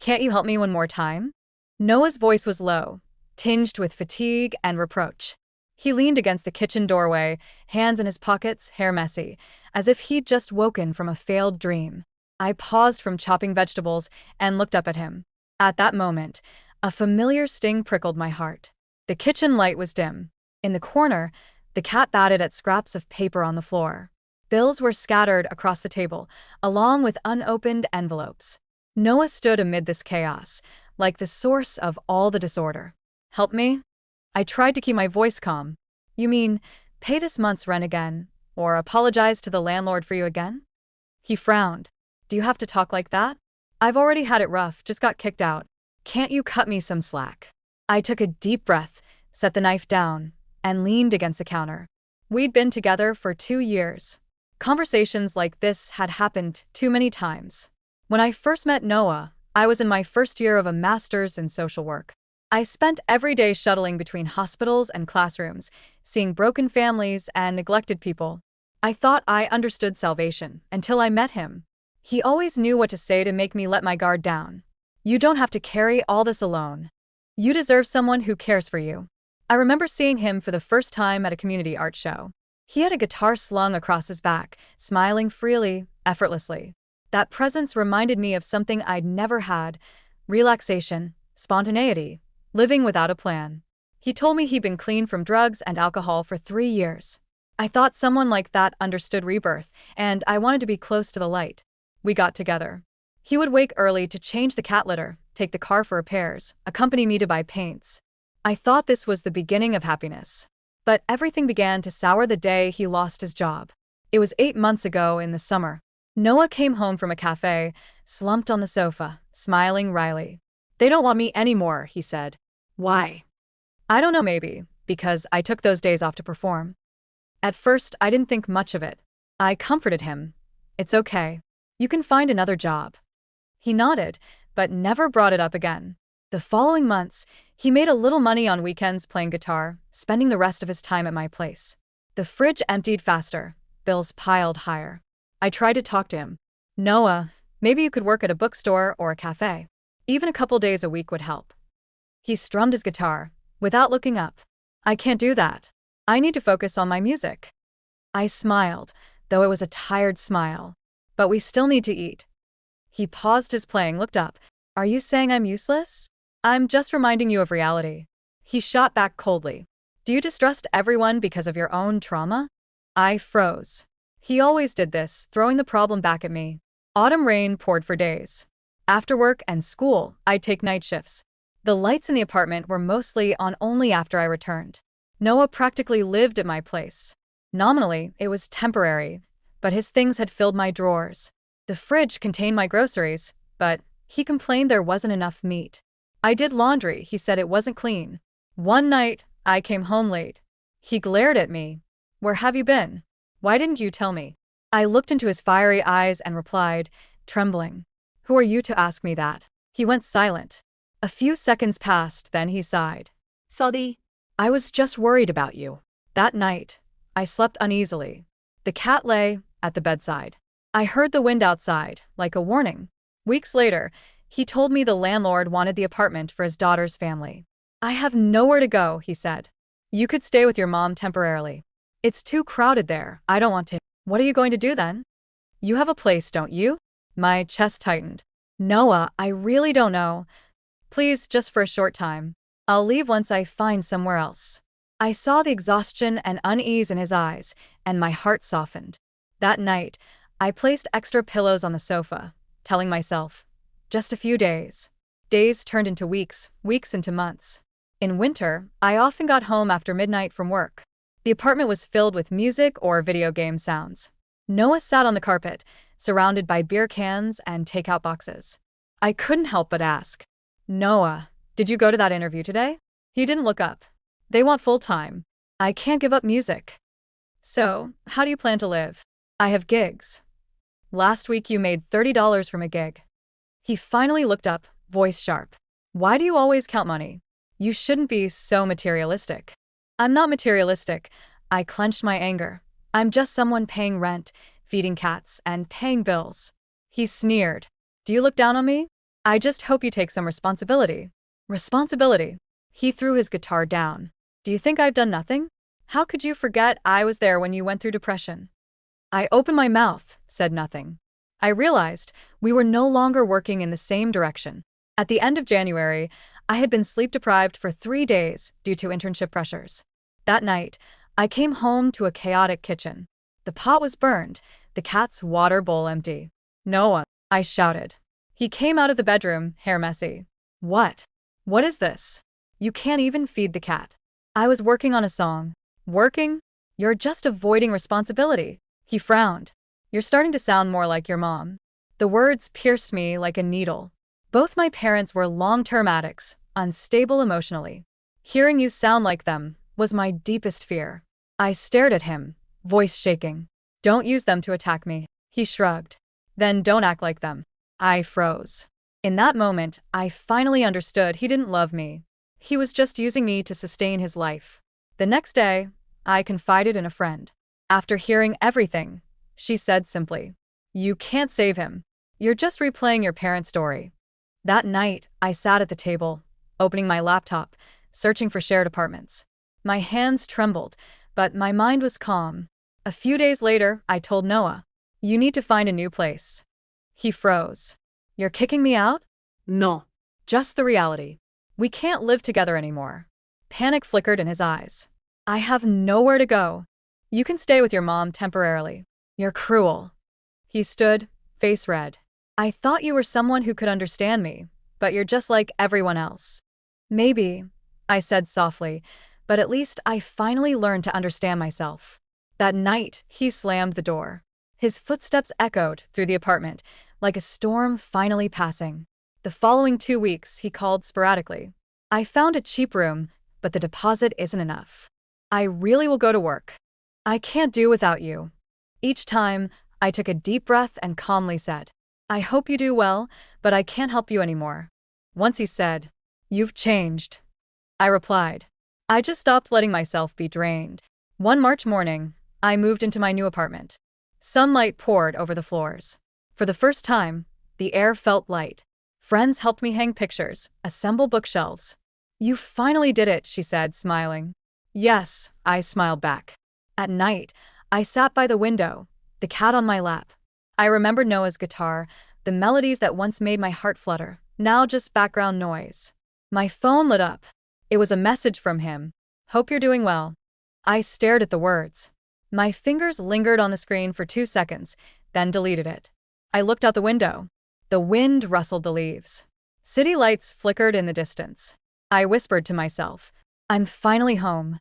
Can't you help me one more time? Noah's voice was low, tinged with fatigue and reproach. He leaned against the kitchen doorway, hands in his pockets, hair messy, as if he'd just woken from a failed dream. I paused from chopping vegetables and looked up at him. At that moment, a familiar sting prickled my heart. The kitchen light was dim. In the corner, the cat batted at scraps of paper on the floor. Bills were scattered across the table, along with unopened envelopes. Noah stood amid this chaos, like the source of all the disorder. Help me? I tried to keep my voice calm. You mean, pay this month's rent again, or apologize to the landlord for you again? He frowned. Do you have to talk like that? I've already had it rough, just got kicked out. Can't you cut me some slack? I took a deep breath, set the knife down, and leaned against the counter. We'd been together for 2 years. Conversations like this had happened too many times. When I first met Noah, I was in my first year of a master's in social work. I spent every day shuttling between hospitals and classrooms, seeing broken families and neglected people. I thought I understood salvation until I met him. He always knew what to say to make me let my guard down. You don't have to carry all this alone. You deserve someone who cares for you. I remember seeing him for the first time at a community art show. He had a guitar slung across his back, smiling freely, effortlessly. That presence reminded me of something I'd never had: relaxation, spontaneity, living without a plan. He told me he'd been clean from drugs and alcohol for 3 years. I thought someone like that understood rebirth, and I wanted to be close to the light. We got together. He would wake early to change the cat litter, take the car for repairs, accompany me to buy paints. I thought this was the beginning of happiness. But everything began to sour the day he lost his job. It was 8 months ago in the summer. Noah came home from a cafe, slumped on the sofa, smiling wryly. They don't want me anymore, he said. Why? I don't know, maybe because I took those days off to perform. At first, I didn't think much of it. I comforted him. It's okay. You can find another job. He nodded, but never brought it up again. The following months, he made a little money on weekends playing guitar, spending the rest of his time at my place. The fridge emptied faster, bills piled higher. I tried to talk to him. Noah, maybe you could work at a bookstore or a cafe. Even a couple days a week would help. He strummed his guitar, without looking up. I can't do that. I need to focus on my music. I smiled, though it was a tired smile. But we still need to eat. He paused his playing, looked up. Are you saying I'm useless? I'm just reminding you of reality. He shot back coldly. Do you distrust everyone because of your own trauma? I froze. He always did this, throwing the problem back at me. Autumn rain poured for days. After work and school, I'd take night shifts. The lights in the apartment were mostly on only after I returned. Noah practically lived at my place. Nominally, it was temporary, but his things had filled my drawers. The fridge contained my groceries, but he complained there wasn't enough meat. I did laundry, he said it wasn't clean. One night, I came home late. He glared at me. Where have you been? Why didn't you tell me? I looked into his fiery eyes and replied, trembling. Who are you to ask me that? He went silent. A few seconds passed, then he sighed. Sorry. I was just worried about you. That night, I slept uneasily. The cat lay at the bedside. I heard the wind outside, like a warning. Weeks later, he told me the landlord wanted the apartment for his daughter's family. I have nowhere to go, he said. You could stay with your mom temporarily. It's too crowded there. I don't want to. What are you going to do then? You have a place, don't you? My chest tightened. Noah, I really don't know. Please, just for a short time. I'll leave once I find somewhere else. I saw the exhaustion and unease in his eyes, and my heart softened. That night, I placed extra pillows on the sofa, telling myself, just a few days. Days turned into weeks, weeks into months. In winter, I often got home after midnight from work. The apartment was filled with music or video game sounds. Noah sat on the carpet, surrounded by beer cans and takeout boxes. I couldn't help but ask, Noah, did you go to that interview today? He didn't look up. They want full-time. I can't give up music. So, how do you plan to live? I have gigs. Last week you made $30 from a gig. He finally looked up, voice sharp. Why do you always count money? You shouldn't be so materialistic. I'm not materialistic. I clenched my anger. I'm just someone paying rent, feeding cats, and paying bills. He sneered. Do you look down on me? I just hope you take some responsibility. Responsibility. He threw his guitar down. Do you think I've done nothing? How could you forget I was there when you went through depression? I opened my mouth, said nothing. I realized we were no longer working in the same direction. At the end of January, I had been sleep deprived for 3 days due to internship pressures. That night, I came home to a chaotic kitchen. The pot was burned, the cat's water bowl empty. Noah, I shouted. He came out of the bedroom, hair messy. What? What is this? You can't even feed the cat. I was working on a song. Working? You're just avoiding responsibility. He frowned. You're starting to sound more like your mom. The words pierced me like a needle. Both my parents were long-term addicts, unstable emotionally. Hearing you sound like them was my deepest fear. I stared at him, voice shaking. Don't use them to attack me. He shrugged. Then don't act like them. I froze. In that moment, I finally understood he didn't love me. He was just using me to sustain his life. The next day, I confided in a friend. After hearing everything, she said simply, "You can't save him. You're just replaying your parents' story." That night, I sat at the table, opening my laptop, searching for shared apartments. My hands trembled, but my mind was calm. A few days later, I told Noah, "You need to find a new place." He froze. "You're kicking me out?" No. Just the reality. We can't live together anymore. Panic flickered in his eyes. I have nowhere to go. You can stay with your mom temporarily. You're cruel. He stood, face red. I thought you were someone who could understand me, but you're just like everyone else. Maybe, I said softly, but at least I finally learned to understand myself. That night, he slammed the door. His footsteps echoed through the apartment, like a storm finally passing. The following 2 weeks, he called sporadically. I found a cheap room, but the deposit isn't enough. I really will go to work. I can't do without you. Each time, I took a deep breath and calmly said, I hope you do well, but I can't help you anymore. Once he said, You've changed. I replied, I just stopped letting myself be drained. One March morning, I moved into my new apartment. Sunlight poured over the floors. For the first time, the air felt light. Friends helped me hang pictures, assemble bookshelves. You finally did it, she said, smiling. Yes, I smiled back. At night, I sat by the window, the cat on my lap. I remembered Noah's guitar, the melodies that once made my heart flutter, now just background noise. My phone lit up. It was a message from him. Hope you're doing well. I stared at the words. My fingers lingered on the screen for 2 seconds, then deleted it. I looked out the window. The wind rustled the leaves. City lights flickered in the distance. I whispered to myself, I'm finally home.